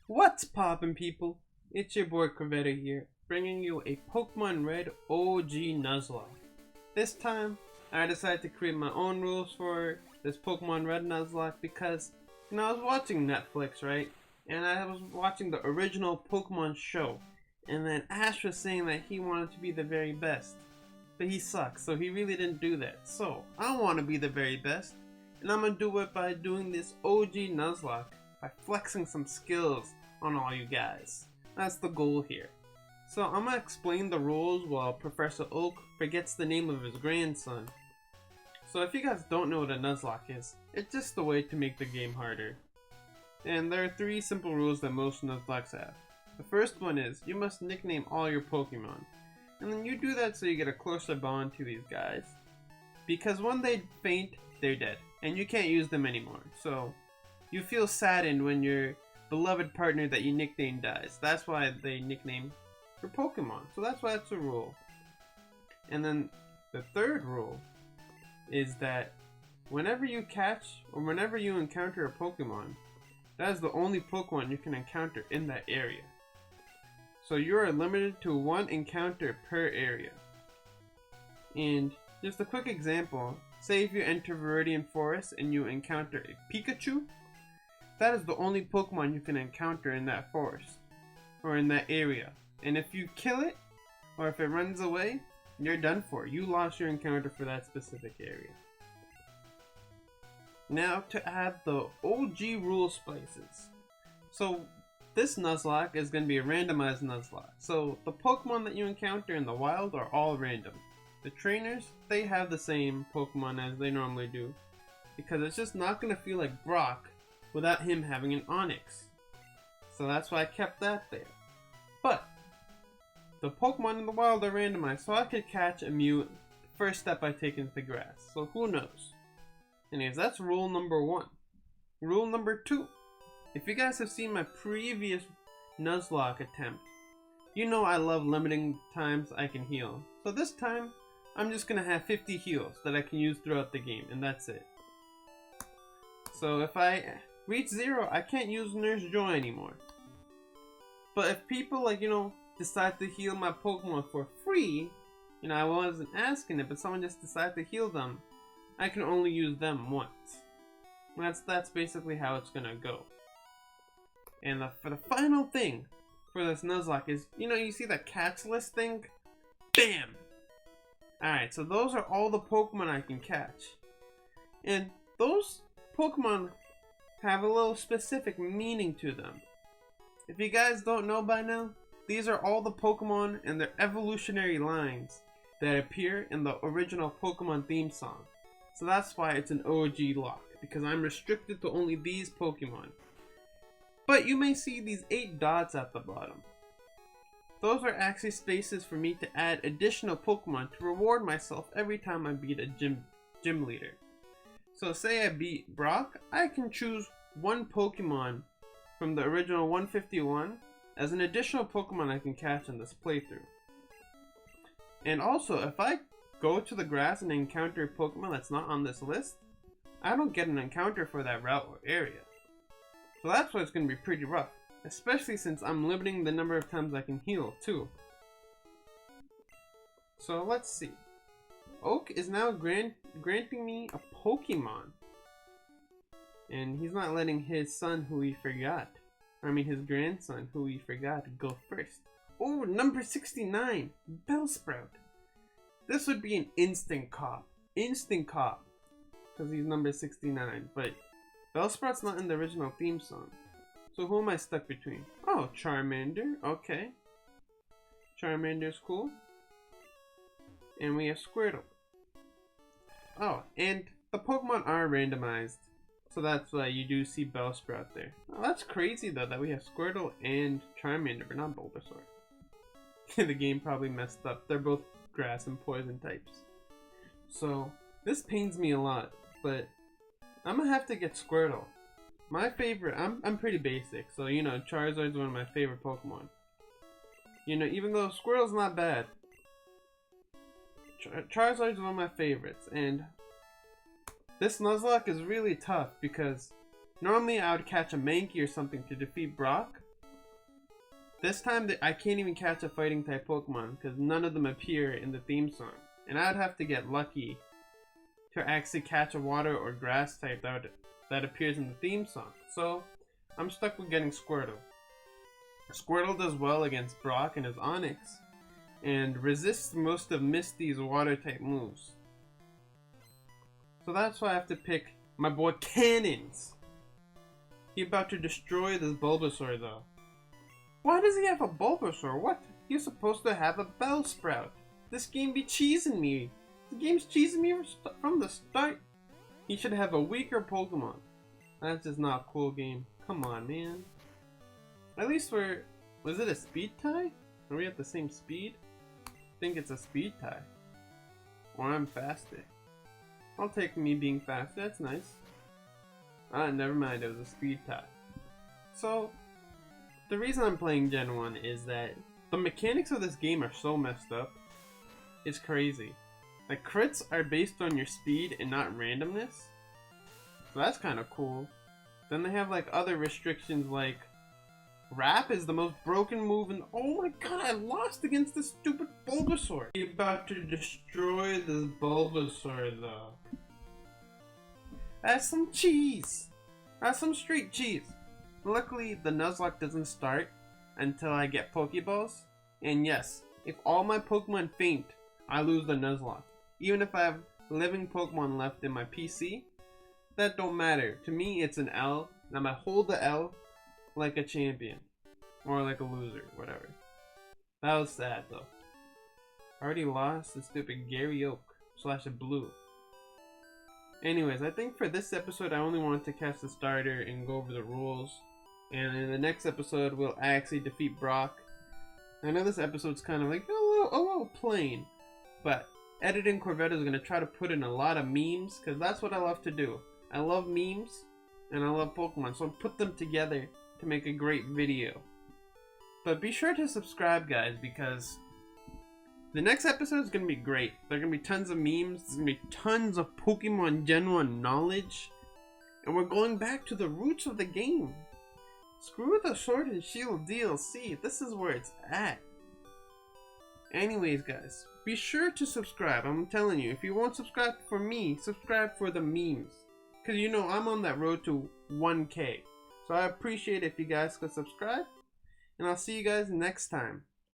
What's poppin', people? It's your boy Corvetta here, bringing you a Pokemon Red OG Nuzlocke. This time, I decided to create my own rules for this Pokemon Red Nuzlocke because, I was watching Netflix, right? And I was watching the original Pokemon show, and then Ash was saying that he wanted to be the very best. But he sucks, so he really didn't do that. So, I want to be the very best, and I'm gonna do it by doing this OG Nuzlocke, by flexing some skills on all you guys. That's the goal here. So I'm gonna explain the rules while Professor Oak forgets the name of his grandson. So if you guys don't know what a Nuzlocke is, it's just a way to make the game harder. And there are 3 simple rules that most Nuzlockes have. The first one is, you must nickname all your Pokemon. And then you do that so you get a closer bond to these guys. Because when they faint, they're dead. And you can't use them anymore. So you feel saddened when your beloved partner that you nicknamed dies. That's why they nickname your Pokemon. So that's why it's a rule. And then the third rule is that whenever you catch or whenever you encounter a Pokemon, that is the only Pokemon you can encounter in that area. So you are limited to 1 encounter per area. And just a quick example, say if you enter Viridian Forest and you encounter a Pikachu, that is the only Pokemon you can encounter in that forest, or in that area. And if you kill it, or if it runs away, you're done for. You lost your encounter for that specific area. Now to add the OG rule spices. So this Nuzlocke is going to be a randomized Nuzlocke. So the Pokemon that you encounter in the wild are all random. The trainers, they have the same Pokemon as they normally do, because it's just not going to feel like Brock without him having an Onix. So that's why I kept that there. But the Pokemon in the wild are randomized, so I could catch a Mew the first step I take into the grass. So who knows? Anyways, that's rule number 1. Rule number 2. If you guys have seen my previous Nuzlocke attempt, you know I love limiting times I can heal. So this time, I'm just gonna have 50 heals that I can use throughout the game, and that's it. So if I reach 0, I can't use Nurse Joy anymore. But if people decide to heal my Pokemon for free, I wasn't asking it, but someone just decided to heal them, I can only use them once. That's basically how it's gonna go. And for the final thing for this Nuzlocke is, you see that catch list thing? Bam! Alright, so those are all the Pokemon I can catch. And those Pokemon have a little specific meaning to them. If you guys don't know by now, these are all the Pokemon and their evolutionary lines that appear in the original Pokemon theme song. So that's why it's an OG lock, because I'm restricted to only these Pokemon. But you may see these 8 dots at the bottom. Those are actually spaces for me to add additional Pokemon to reward myself every time I beat a gym leader. So say I beat Brock, I can choose 1 Pokemon from the original 151 as an additional Pokemon I can catch in this playthrough. And also, if I go to the grass and encounter a Pokemon that's not on this list, I don't get an encounter for that route or area. So that's why it's going to be pretty rough, especially since I'm limiting the number of times I can heal too. So let's see. Oak is now granting me a Pokemon. And he's not letting his son who he forgot, his grandson who he forgot, go first. Oh, number 69, Bellsprout. This would be an instant cop, because he's number 69, but Bellsprout's not in the original theme song. So who am I stuck between? Oh, Charmander, okay. Charmander's cool. And we have Squirtle. Oh, and the Pokemon are randomized, so that's why you do see Bellsprout there. Oh, that's crazy though that we have Squirtle and Charmander, but not Bulbasaur. The game probably messed up. They're both grass and poison types. So this pains me a lot, but I'm gonna have to get Squirtle. My favorite, I'm pretty basic, so Charizard's one of my favorite Pokemon. Even though Squirtle's not bad, Charizard's one of my favorites, and this Nuzlocke is really tough because normally I would catch a Mankey or something to defeat Brock, this time I can't even catch a fighting type Pokemon because none of them appear in the theme song. And I'd have to get lucky to actually catch a water or grass type that appears in the theme song. So I'm stuck with getting Squirtle. Squirtle does well against Brock and his Onix, and resists most of Misty's water type moves. So that's why I have to pick my boy Cannons. He's about to destroy this Bulbasaur though. Why does he have a Bulbasaur? What? He's supposed to have a Bellsprout. This game be cheesing me. The game's cheesing me from the start. He should have a weaker Pokemon. That's just not a cool game. Come on, man. At least was it a speed tie? Are we at the same speed? I think it's a speed tie. Or I'm faster. I'll take me being faster, that's nice. Never mind, it was a speed tie. So, the reason I'm playing Gen 1 is that the mechanics of this game are so messed up. It's crazy. Like, crits are based on your speed and not randomness. So that's kind of cool. Then they have like other restrictions like Wrap is the most broken move and oh my god, I lost against this stupid Bulbasaur. You're about to destroy this Bulbasaur though. That's some cheese. That's some straight cheese. Luckily, the Nuzlocke doesn't start until I get Pokeballs. And yes, if all my Pokemon faint, I lose the Nuzlocke. Even if I have living Pokemon left in my PC, that don't matter. To me, it's an L, and I'm gonna hold the L like a champion. Or like a loser, whatever. That was sad though. I already lost the stupid Gary Oak / a blue. Anyways, I think for this episode I only wanted to catch the starter and go over the rules. And in the next episode we'll actually defeat Brock. I know this episode's kind of like a little plain. But Editing Corvette is going to try to put in a lot of memes. Because that's what I love to do. I love memes and I love Pokemon. So I'll put them together to make a great video. But be sure to subscribe guys because the next episode is going to be great. There are going to be tons of memes. There's going to be tons of Pokemon Gen 1 knowledge. And we're going back to the roots of the game. Screw the Sword and Shield DLC. This is where it's at. Anyways guys, be sure to subscribe. I'm telling you, if you won't subscribe for me, subscribe for the memes. Because you know I'm on that road to 1K. So I appreciate it if you guys could subscribe. And I'll see you guys next time.